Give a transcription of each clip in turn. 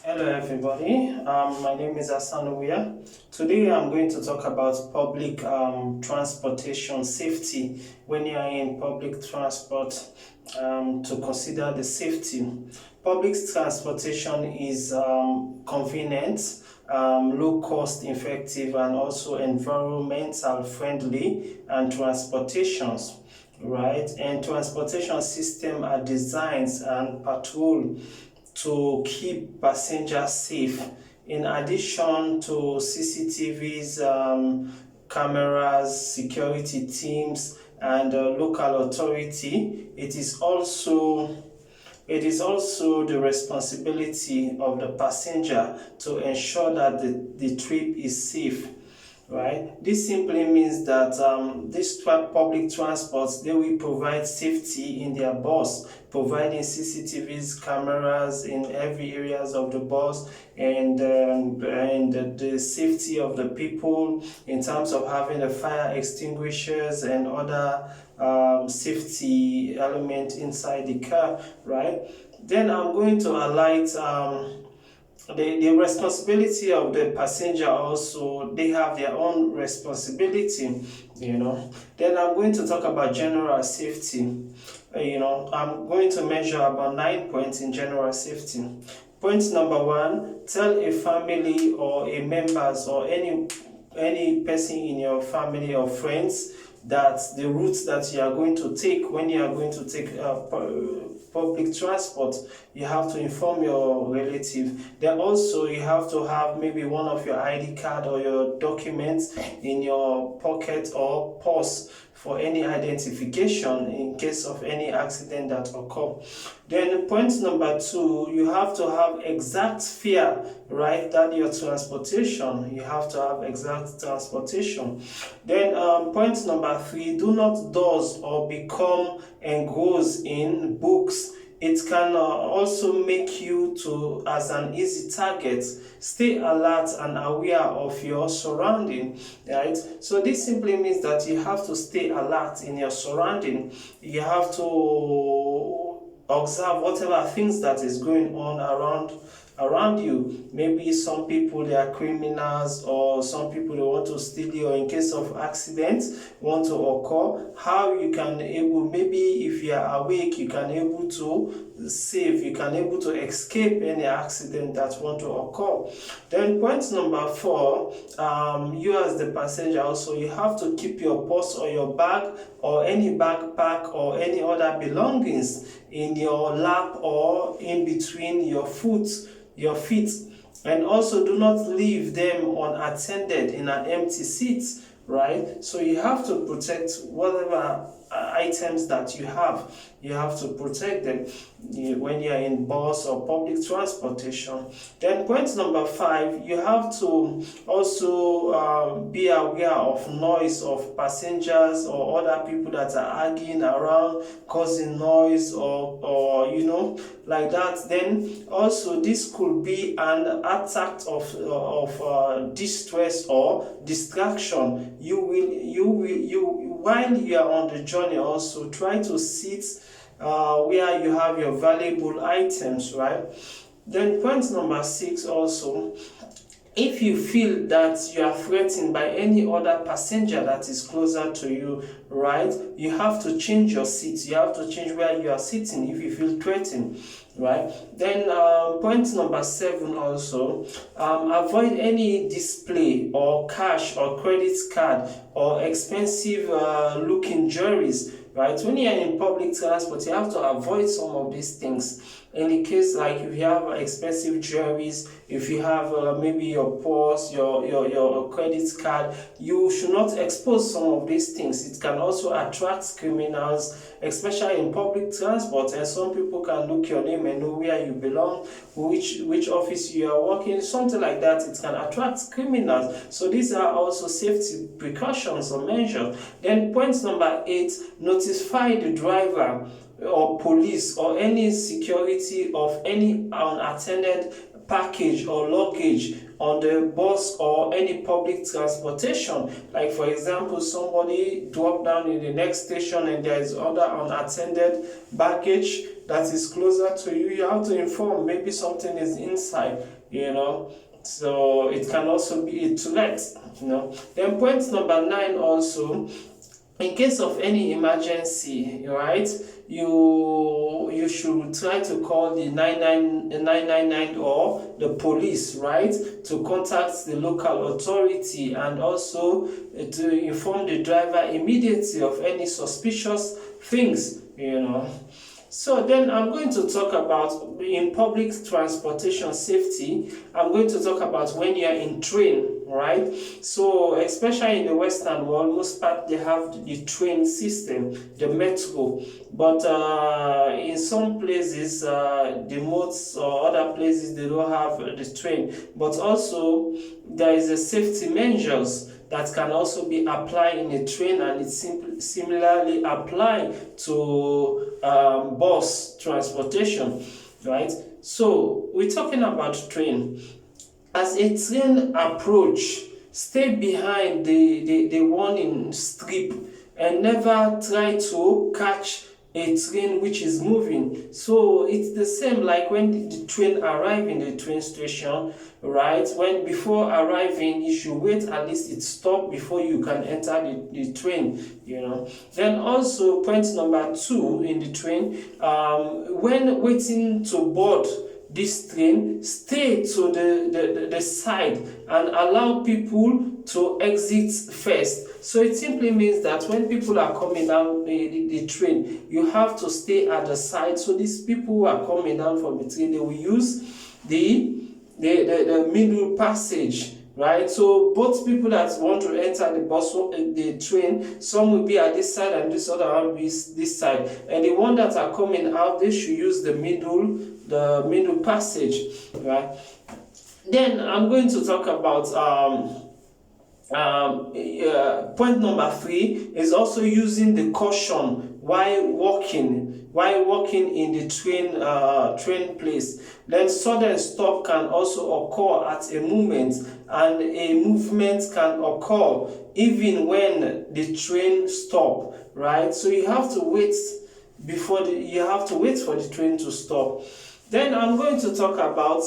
Hello everybody, my name is Asanuya. Today I'm going to talk about public transportation safety. When you are in public transport, to consider the safety. Public transportation is convenient, low cost, effective, and also environmental friendly and transportations. Right, and transportation systems are designed and patrolled to keep passengers safe. In addition to CCTVs, cameras, security teams, and local authority, it is also the responsibility of the passenger to ensure that the trip is safe. Right, this simply means that these public transports, they will provide safety in their bus, providing CCTVs, cameras in every areas of the bus, and the safety of the people in terms of having the fire extinguishers and other safety element inside the car. Right, then I'm going to highlight the responsibility of the passenger. Also, they have their own responsibility. Then I'm going to talk about general safety. I'm going to measure about 9 points in general safety. Point number 1: tell a family or a members or any person in your family or friends that the routes that you are going to take when you are going to take public transport. You have to inform your relative. Then also you have to have maybe one of your ID card or your documents in your pocket or purse for any identification in case of any accident that occur. Then point number 2, you have to have exact fare, right? That your transportation, you have to have exact transportation. Then point number 3, do not doze or become engrossed in books. It can also make you to as an easy target. Stay alert and aware of your surrounding, right? So this simply means that you have to stay alert in your surrounding. You have to observe whatever things that is going on around you. Maybe some people, they are criminals, or some people, they want to steal you, or in case of accident want to occur, how you can able, maybe if you are awake, you can able to save, you can able to escape any accident that want to occur. Then point number 4, you as the passenger also, you have to keep your purse or your bag or any backpack or any other belongings in your lap or in between your feet, and also do not leave them unattended in an empty seat. Right, so you have to protect whatever items that you have to protect them when you are in bus or public transportation. Then point number 5, you have to also be aware of noise of passengers or other people that are arguing around, causing noise or like that. Then also this could be an attack of distress or distraction. While you are on the journey, also try to sit where you have your valuable items, right? Then point number 6 also, if you feel that you are threatened by any other passenger that is closer to you, right, you have to change your seat. You have to change where you are sitting if you feel threatened, right? Then point number 7 also, avoid any display or cash or credit card or expensive looking jewelries. Right, when you are in public transport, you have to avoid some of these things. In the case, like if you have expensive jewelries, if you have maybe your purse, your credit card, you should not expose some of these things. It can also attract criminals, especially in public transport, and some people can look your name and know where you belong, which office you are working, something like that. It can attract criminals. So these are also safety precautions or measures. Then point number 8, notify the driver or police or any security of any unattended package or luggage on the bus or any public transportation. Like for example, somebody dropped down in the next station and there is other unattended baggage that is closer to you, you have to inform. Maybe something is inside, so it can also be a threat, Then point number 9 also, in case of any emergency, right, you should try to call the 999 or the police, right, to contact the local authority, and also to inform the driver immediately of any suspicious things, So then I'm going to talk about, in public transportation safety, I'm going to talk about when you're in train, right? So especially in the Western world, most part they have the train system, the metro. But in some places, the modes or other places, they don't have the train. But also, there is a safety measures that can also be applied in a train, and it similarly apply to bus transportation, right? So we're talking about train. As a train approach, stay behind the warning strip and never try to catch a train which is moving. So it's the same like when the train arrive in the train station, right? When before arriving, you should wait at least it stop before you can enter the train, Then also point number 2 in the train, when waiting to board this train, stay to the side and allow people to exit first. So it simply means that when people are coming down the train, you have to stay at the side. So these people who are coming down from the train, they will use the middle passage, right? So both people that want to enter the train, some will be at this side and this other one will be this side. And the one that are coming out, they should use the middle passage, right? Then I'm going to talk about point number 3 is also using the caution while walking in the train place. Then sudden stop can also occur at a moment, and a movement can occur even when the train stop, right? So you have to wait for the train to stop. Then I'm going to talk about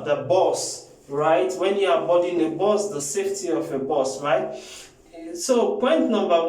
the bus, right? When you are boarding a bus, the safety of a bus, right? So point number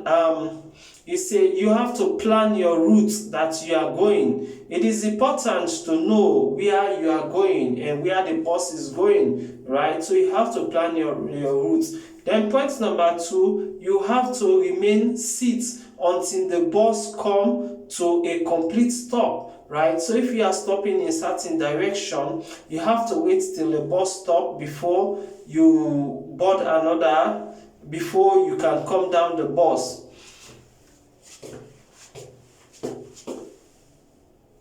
1, you say you have to plan your route that you are going. It is important to know where you are going and where the bus is going, right? So you have to plan your route. Then point number 2, you have to remain seated until the bus come to a complete stop, right? So if you are stopping in a certain direction, you have to wait till the bus stop before you board another, before you can come down the bus.